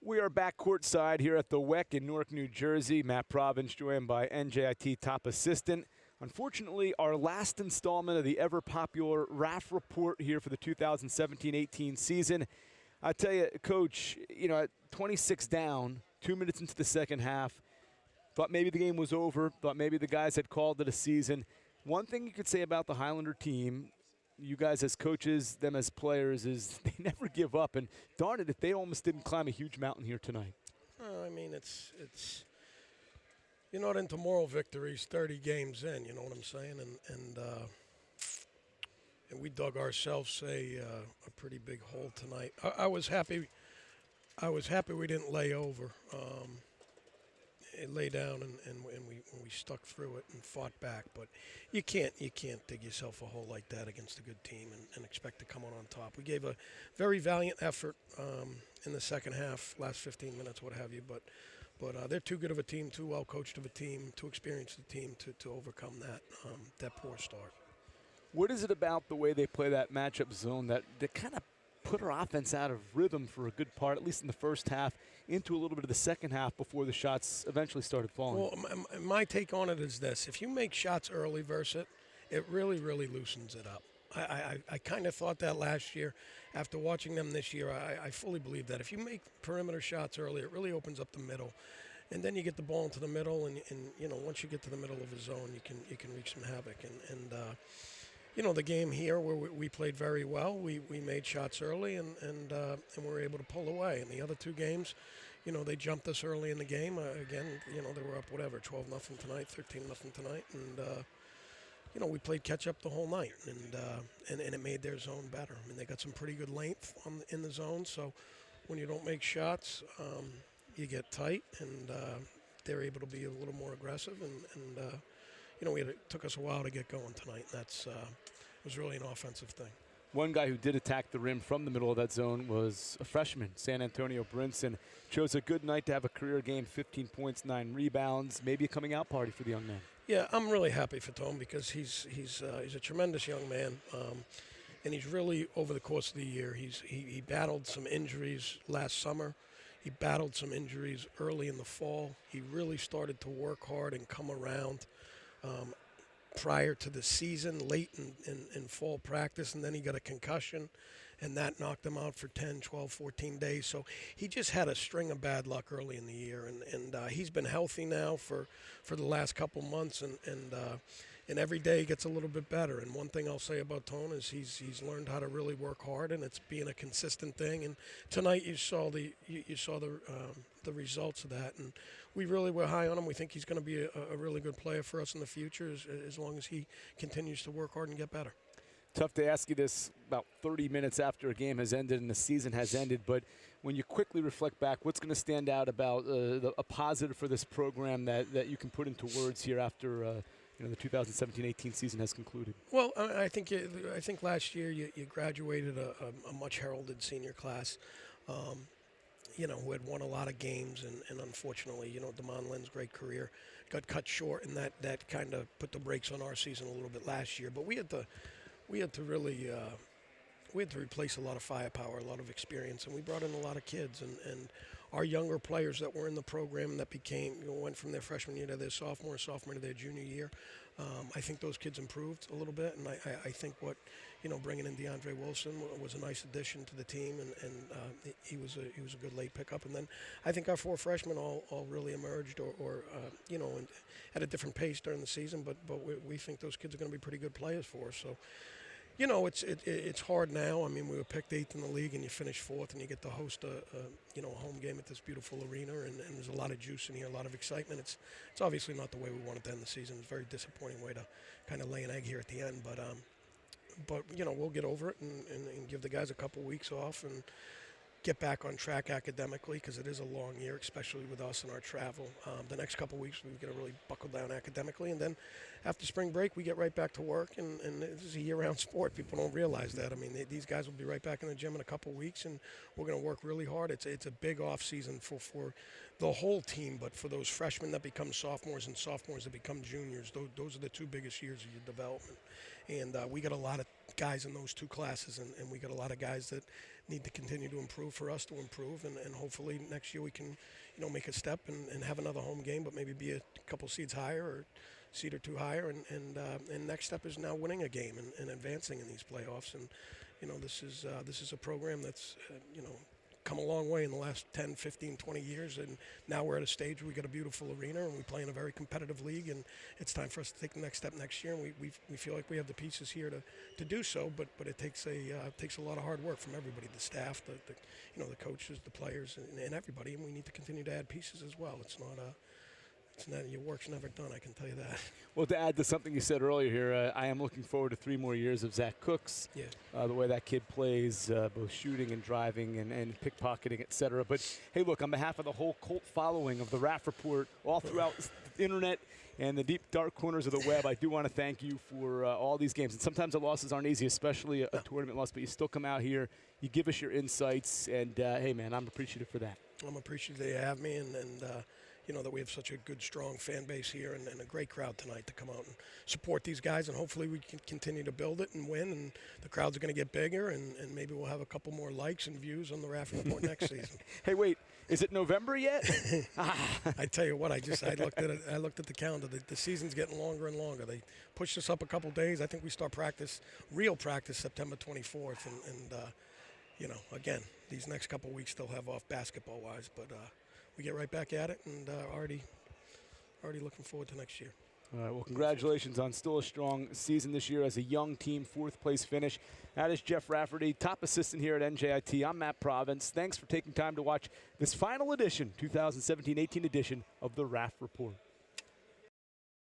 We are back courtside here at the WEC in Newark, New Jersey. Matt Province joined by NJIT top assistant. Unfortunately, our last installment of the ever-popular Raff Report here for the 2017-18 season. I tell you, Coach, at 26 down, 2 minutes into the second half, thought maybe the game was over, thought maybe the guys had called it a season. One thing you could say about the Highlander team, you guys as coaches, them as players, is they never give up. And darn it, if they almost didn't climb a huge mountain here tonight. I mean, it's you're not into moral victories 30 games in, you know what I'm saying? And we dug ourselves a pretty big hole tonight. I was happy. I was happy we didn't lay over. Lay down and we stuck through it and fought back. But you can't dig yourself a hole like that against a good team and expect to come on top. We gave a very valiant effort in the second half, last 15 minutes, what have you. But they're too good of a team, too well coached of a team, too experienced a team to overcome that poor start. What is it about the way they play that matchup zone that kind of put our offense out of rhythm for a good part, at least in the first half, into a little bit of the second half before the shots eventually started falling? Well, my take on it is this. If you make shots early versus it really, really loosens it up. I kind of thought that last year. After watching them this year, I fully believe that. If you make perimeter shots early, it really opens up the middle. And then you get the ball into the middle, and once you get to the middle of a zone, you can wreak some havoc. The game here where we played very well, we made shots early and we were able to pull away. In the other two games, they jumped us early in the game. Again, they were up 12-0 tonight, 13-0 tonight, and we played catch up the whole night, and it made their zone better. I mean, they got some pretty good length in the zone, so when you don't make shots, you get tight, and they're able to be a little more aggressive, and it took us a while to get going tonight. That's was really an offensive thing. One guy who did attack the rim from the middle of that zone was a freshman, San Antonio Brinson. Chose a good night to have a career game, 15 points, 9 rebounds, maybe a coming out party for the young man. Yeah, I'm really happy for Tom because he's a tremendous young man, and he's really, over the course of the year, he battled some injuries last summer. He battled some injuries early in the fall. He really started to work hard and come around prior to the season, late in fall practice, and then he got a concussion, and that knocked him out for 10, 12, 14 days. So he just had a string of bad luck early in the year, and he's been healthy now for the last couple months, and every day gets a little bit better. And one thing I'll say about Tone is he's learned how to really work hard, and it's being a consistent thing. And tonight you saw the results of that, and we really were high on him. We think he's going to be a really good player for us in the future as long as he continues to work hard and get better. Tough to ask you this about 30 minutes after a game has ended and the season has ended, but when you quickly reflect back, what's going to stand out about a positive for this program that you can put into words here after the 2017-18 season has concluded? Well, I think last year you graduated a much heralded senior class, who had won a lot of games, and unfortunately, Damon Lynn's great career got cut short, and that kind of put the brakes on our season a little bit last year. But we had to really replace a lot of firepower, a lot of experience, and we brought in a lot of kids, and our younger players that were in the program that went from their freshman year to their sophomore to their junior year. I think those kids improved a little bit, and I think bringing in DeAndre Wilson was a nice addition to the team, and he was a good late pickup. And then I think our 4 freshmen all really emerged, or at a different pace during the season. But we think those kids are going to be pretty good players for us. So. It's hard now. I mean, we were picked 8th in the league, and you finish 4th, and you get to host a home game at this beautiful arena, and there's a lot of juice in here, a lot of excitement. It's obviously not the way we wanted to end the season. It's a very disappointing way to kind of lay an egg here at the end, but we'll get over it and give the guys a couple weeks off and get back on track academically, because it is a long year, especially with us and our travel. The next couple weeks we've got to really buckle down academically, and then after spring break we get right back to work, and this is a year-round sport. People don't realize that. I mean, these guys will be right back in the gym in a couple weeks, and we're going to work really hard. It's a big off season for the whole team, but for those freshmen that become sophomores and sophomores that become juniors, those are the 2 biggest years of your development. And we got a lot of guys in those 2 classes, and we got a lot of guys that need to continue to improve for us to improve, and hopefully next year we can, make a step and have another home game, but maybe be a couple seeds higher or seed or two higher, and next step is now winning a game and advancing in these playoffs. And this is a program that's come a long way in the last 10, 15, 20 years, and now we're at a stage where we got a beautiful arena and we play in a very competitive league, and it's time for us to take the next step next year, and we feel like we have the pieces here to do so, but it takes a lot of hard work from everybody, the staff, the coaches, the players, and everybody, and we need to continue to add pieces as well. It's not your work's never done, I can tell you that. Well, to add to something you said earlier here, I am looking forward to 3 more years of Zach Cooks. Yeah. The way that kid plays, both shooting and driving and pickpocketing, et cetera. But, hey, look, on behalf of the whole cult following of the Raff Report all throughout the internet and the deep, dark corners of the web, I do want to thank you for all these games. And sometimes the losses aren't easy, especially a tournament loss, but you still come out here, you give us your insights, and, hey, man, I'm appreciative for that. I'm appreciative that you have me, and that we have such a good, strong fan base here and a great crowd tonight to come out and support these guys, and hopefully we can continue to build it and win, and the crowds are going to get bigger, and maybe we'll have a couple more likes and views on the Raff Report next season. Hey, wait, is it November yet? I tell you what, I looked at it. I looked at the calendar. The season's getting longer and longer. They pushed us up a couple days. I think we start real practice, September 24th, and again, these next couple weeks still have off basketball-wise, but we get right back at it, and already looking forward to next year. All right, well, congratulations on still a strong season this year as a young team, 4th place finish. That is Jeff Rafferty, top assistant here at NJIT. I'm Matt Province. Thanks for taking time to watch this final edition, 2017-18 edition of the Raff Report.